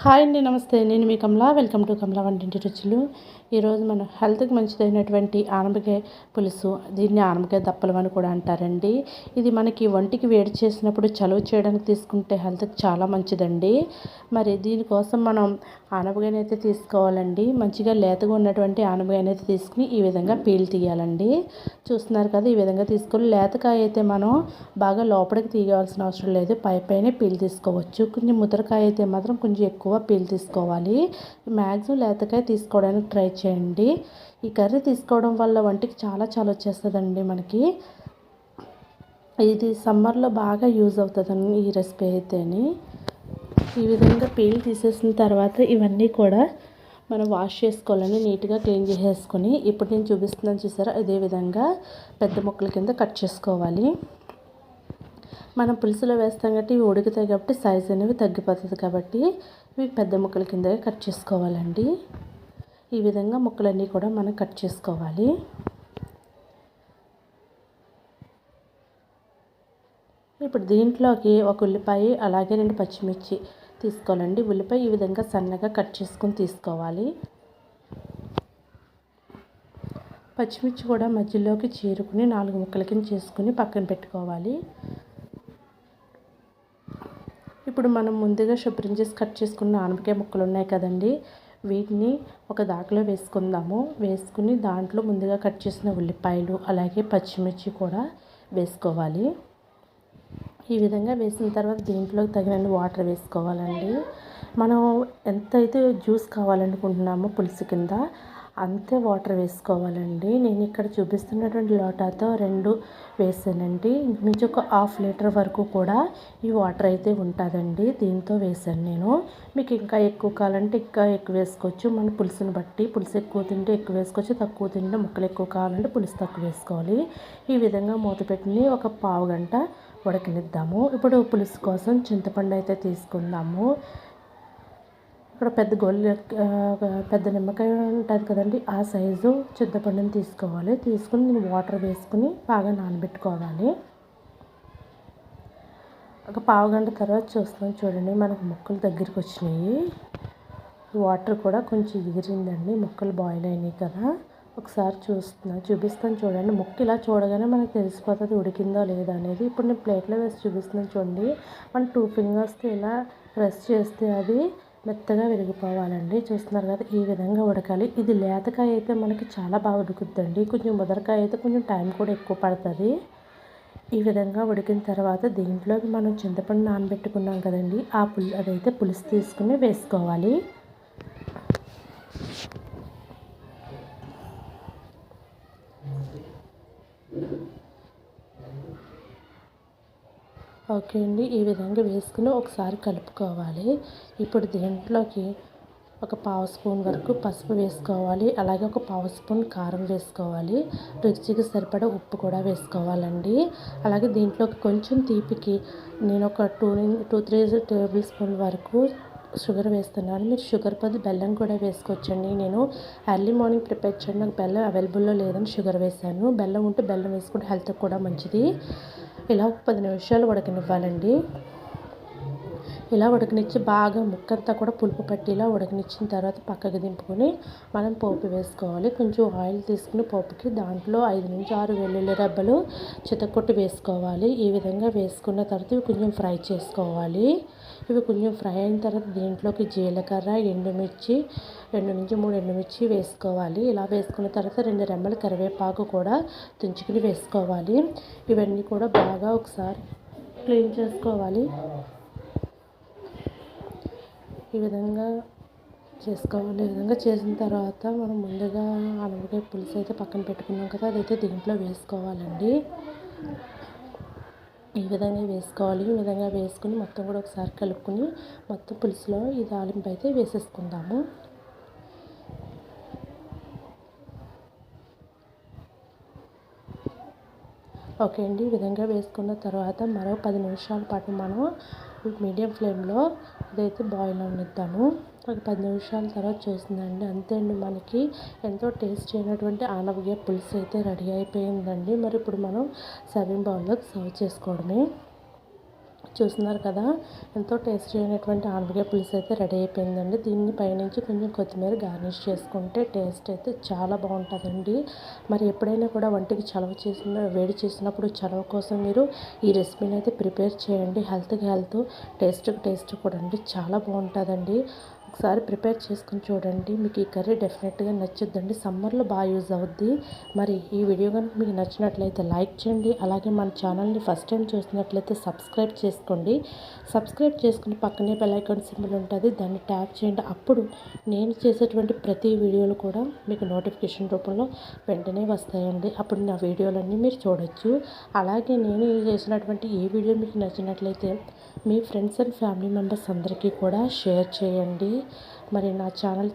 Hi అండి, నమస్తే. నేను మీ కమల. వెల్కమ్ టు కమల వంటింటి రుచులు. ఈరోజు మన హెల్త్కి మంచిదైనటువంటి ఆనపకాయ పులుసు, దీన్ని ఆనపకాయ దప్పలం అని కూడా అంటారండి. ఇది మనకి ఒంటికి వేడి చేసినప్పుడు చలువ చేయడానికి తీసుకుంటే హెల్త్కి చాలా మంచిదండి. మరి దీనికోసం మనం ఆనపకాయని అయితే తీసుకోవాలండి. మంచిగా లేతగా ఉన్నటువంటి ఆనపకాయని అయితే తీసుకుని ఈ విధంగా పీల్ తీయాలండి. చూస్తున్నారు కదా, ఈ విధంగా తీసుకొని లేతకాయ అయితే మనం బాగా లోపలికి తీయవలసిన అవసరం లేదు, పైనే పీల్ తీసుకోవచ్చు. కొంచెం ముద్రకాయ అయితే మాత్రం కొంచెం ఎక్కువ పీల్ తీసుకోవాలి. మ్యాక్సిమం లేతకాయ తీసుకోవడానికి ట్రై చేయండి. ఈ కర్రీ తీసుకోవడం వల్ల వంటికి చాలా వచ్చేస్తుందండి మనకి. ఇది సమ్మర్లో బాగా యూజ్ అవుతుందండి ఈ రెసిపీ అయితేని. ఈ విధంగా పీల్ తీసేసిన తర్వాత ఇవన్నీ కూడా మనం వాష్ చేసుకోవాలని నీట్గా క్లీన్ చేసేసుకొని, ఇప్పుడు నేను చూపిస్తున్నాను చూసారా, ఇదే విధంగా పెద్ద ముక్కల కింద కట్ చేసుకోవాలి. మనం పులుసులో వేస్తాం కాబట్టి ఇవి ఉడుకుతాయి కాబట్టి సైజ్ అనేవి తగ్గిపోతుంది కాబట్టి ఇవి పెద్ద ముక్కల కింద కట్ చేసుకోవాలండి. ఈ విధంగా ముక్కలన్నీ కూడా మనం కట్ చేసుకోవాలి. ఇప్పుడు దీంట్లోకి ఒక ఉల్లిపాయ అలాగే 2 పచ్చిమిర్చి తీసుకోవాలండి. ఉల్లిపాయ ఈ విధంగా సన్నగా కట్ చేసుకొని తీసుకోవాలి. పచ్చిమిర్చి కూడా మధ్యలోకి చీరుకుని 4 ముక్కల కింద చేసుకుని పక్కన పెట్టుకోవాలి. ఇప్పుడు మనం ముందుగా శుభ్రం చేసి కట్ చేసుకున్న ఆనపకాయ ముక్కలు ఉన్నాయి కదండి, వీటిని ఒక దాకలో వేసుకుందాము. వేసుకుని దాంట్లో ముందుగా కట్ చేసిన ఉల్లిపాయలు అలాగే పచ్చిమిర్చి కూడా వేసుకోవాలి. ఈ విధంగా వేసిన తర్వాత దీంట్లో తగినన్ని వాటర్ వేసుకోవాలండి. మనం ఎంతైతే జ్యూస్ కావాలనుకుంటున్నామో పులుసు కింద అంతే వాటర్ వేసుకోవాలండి. నేను ఇక్కడ చూపిస్తున్నటువంటి లోటాతో 2 వేసానండి. ఇంచుమించు ఒక 1/2 లీటర్ వరకు కూడా ఈ వాటర్ అయితే ఉంటుందండి. దీంతో వేసాను నేను. మీకు ఇంకా ఎక్కువ కావాలంటే ఇంకా ఎక్కువ వేసుకోవచ్చు. మన పులుసుని బట్టి, పులుసు ఎక్కువ తింటే ఎక్కువ వేసుకోవచ్చు, తక్కువ తింటే ముక్కలు ఎక్కువ కావాలంటే పులుసు తక్కువ వేసుకోవాలి. ఈ విధంగా మూత పెట్టి ఒక పావు గంట ఉడకనిద్దాము. ఇప్పుడు పులుసు కోసం చింతపండు అయితే తీసుకుందాము. ఇక్కడ పెద్ద నిమ్మకాయ ఉంటుంది కదండి, ఆ సైజు చింతపండుని తీసుకోవాలి. తీసుకుని నేను వాటర్ వేసుకుని బాగా నానబెట్టుకోవాలి. ఒక పావు గంట తర్వాత చూస్తున్నాను చూడండి, మనకు ముక్కలు దగ్గరికి వచ్చినాయి. వాటర్ కూడా కొంచెం ఎగిరిందండి, ముక్కలు బాయిల్ అయినాయి కదా. ఒకసారి చూపిస్తాను చూడండి. ముక్క ఇలా చూడగానే మనకు తెలిసిపోతుంది ఉడికిందో లేదా అనేది. ఇప్పుడు నేను ప్లేట్లో వేసి చూపిస్తున్నాను చూడండి. మనం 2 ఫింగర్స్తో ఇలా ప్రెస్ చేస్తే అది మెత్తగా విరిగిపోవాలండి. చూస్తున్నారు కదా, ఈ విధంగా ఉడకాలి. ఇది లేతకాయ అయితే మనకి చాలా బాగా ఉడుకుద్దండి. కొంచెం ముదరకాయ అయితే కొంచెం టైం కూడా ఎక్కువ పడుతుంది. ఈ విధంగా ఉడికిన తర్వాత దీంట్లోకి మనం చింతపండు నానబెట్టుకున్నాం కదండి, అదైతే పులుసు తీసుకుని వేసుకోవాలి. ఓకే అండి, ఈ విధంగా వేసుకుని ఒకసారి కలుపుకోవాలి. ఇప్పుడు దీంట్లోకి ఒక పావు స్పూన్ వరకు పసుపు వేసుకోవాలి. అలాగే ఒక పావు స్పూన్ కారం వేసుకోవాలి. రుచికి సరిపడా ఉప్పు కూడా వేసుకోవాలండి. అలాగే దీంట్లోకి కొంచెం తీపికి నేను ఒక 2-3 టేబుల్ స్పూన్ వరకు షుగర్ వేస్తున్నాను. మీరు షుగర్ బదులు బెల్లం కూడా వేసుకోవచ్చండి. నేను ఎర్లీ మార్నింగ్ ప్రిపేర్ చేయడం నాకు బెల్లం అవైలబుల్లో లేదని షుగర్ వేసాను. బెల్లం ఉంటే బెల్లం వేసుకుంటే హెల్త్కి కూడా మంచిది. ఇలా ఒక 10 నిమిషాలు ఉడకనివ్వాలండి. ఇలా ఉడకనిచ్చి బాగా ముక్కంతా కూడా పులుపు పట్టేలా ఉడకనిచ్చిన తర్వాత పక్కకు దింపుకొని మనం పోపు వేసుకోవాలి. కొంచెం ఆయిల్ తీసుకుని పోపుకి దాంట్లో 5-6 వెల్లుల్లి రెబ్బలు చితక్కొట్టి వేసుకోవాలి. ఈ విధంగా వేసుకున్న తర్వాత ఇవి కొంచెం ఫ్రై చేసుకోవాలి. ఇవి కొంచెం ఫ్రై అయిన తర్వాత దీంట్లోకి జీలకర్ర, ఎండుమిర్చి 2-3 ఎండుమిర్చి వేసుకోవాలి. ఇలా వేసుకున్న తర్వాత 2 రెమ్మల కరివేపాకు కూడా తుంచుకుని వేసుకోవాలి. ఇవన్నీ కూడా బాగా ఒకసారి క్లీన్ చేసుకోవాలి. ఈ విధంగా చేసుకోవాలి. ఈ విధంగా చేసిన తర్వాత మనం ముందుగా ఆనపకాయ పులుసు అయితే పక్కన పెట్టుకున్నాం కదా, అదైతే దీంట్లో వేసుకోవాలండి. ఈ విధంగా వేసుకోవాలి. ఈ విధంగా వేసుకుని మొత్తం కూడా ఒకసారి కలుపుకొని మొత్తం పులుసులో ఈ తాలింపు అయితే వేసేసుకుందాము. ఓకే అండి, ఈ విధంగా వేసుకున్న తర్వాత మరో 10 నిమిషాల పాటు మనం మీడియం ఫ్లేమ్లో ఇదైతే బాయిల్ అవనిద్దాము. ఒక 10 నిమిషాల తర్వాత చూస్తుందండి, అంతే అండి, మనకి ఎంతో టేస్టీ అయినటువంటి ఆనపకాయ పులుసు అయితే రెడీ అయిపోయిందండి. మరి ఇప్పుడు మనం సర్వింగ్ బౌల్లోకి సర్వ్ చేసుకోవడమే. చూస్తున్నారు కదా, ఎంతో టేస్టీ అయినటువంటి ఆనపకాయ పులుసు అయితే రెడీ అయిపోయిందండి. దీన్ని పైనుంచి కొంచెం కొత్తిమీర గార్నిష్ చేసుకుంటే టేస్ట్ అయితే చాలా బాగుంటుందండి. మరి ఎప్పుడైనా కూడా వంటికి వేడి చేసినప్పుడు చలవ కోసం మీరు ఈ రెసిపీని అయితే ప్రిపేర్ చేయండి. హెల్త్కి హెల్త్, టేస్ట్కి టేస్ట్ కూడా అండి చాలా బాగుంటుందండి. ఒకసారి ప్రిపేర్ చేసుకుని చూడండి, మీకు ఈ కర్రీ డెఫినెట్గా నచ్చుద్దండి. సమ్మర్లో బాగా యూజ్ అవుద్ది. మరి ఈ వీడియో కనుక మీకు నచ్చినట్లయితే లైక్ చేయండి. అలాగే మన ఛానల్ని ఫస్ట్ టైం చూసినట్లయితే సబ్స్క్రైబ్ చేసుకోండి. సబ్స్క్రైబ్ చేసుకుని పక్కనే బెల్ ఐకాన్ సింబల్ ఉంటుంది, దాన్ని ట్యాప్ చేయండి. అప్పుడు నేను చేసేటువంటి ప్రతి వీడియోలు కూడా మీకు నోటిఫికేషన్ రూపంలో వెంటనే వస్తాయండి. అప్పుడు నా వీడియోలన్నీ మీరు చూడొచ్చు. అలాగే నేను చేసినటువంటి ఈ వీడియో మీకు నచ్చినట్లయితే మీ ఫ్రెండ్స్ అండ్ ఫ్యామిలీ మెంబర్స్ అందరికీ కూడా షేర్ చేయండి. మరి నా ఛానల్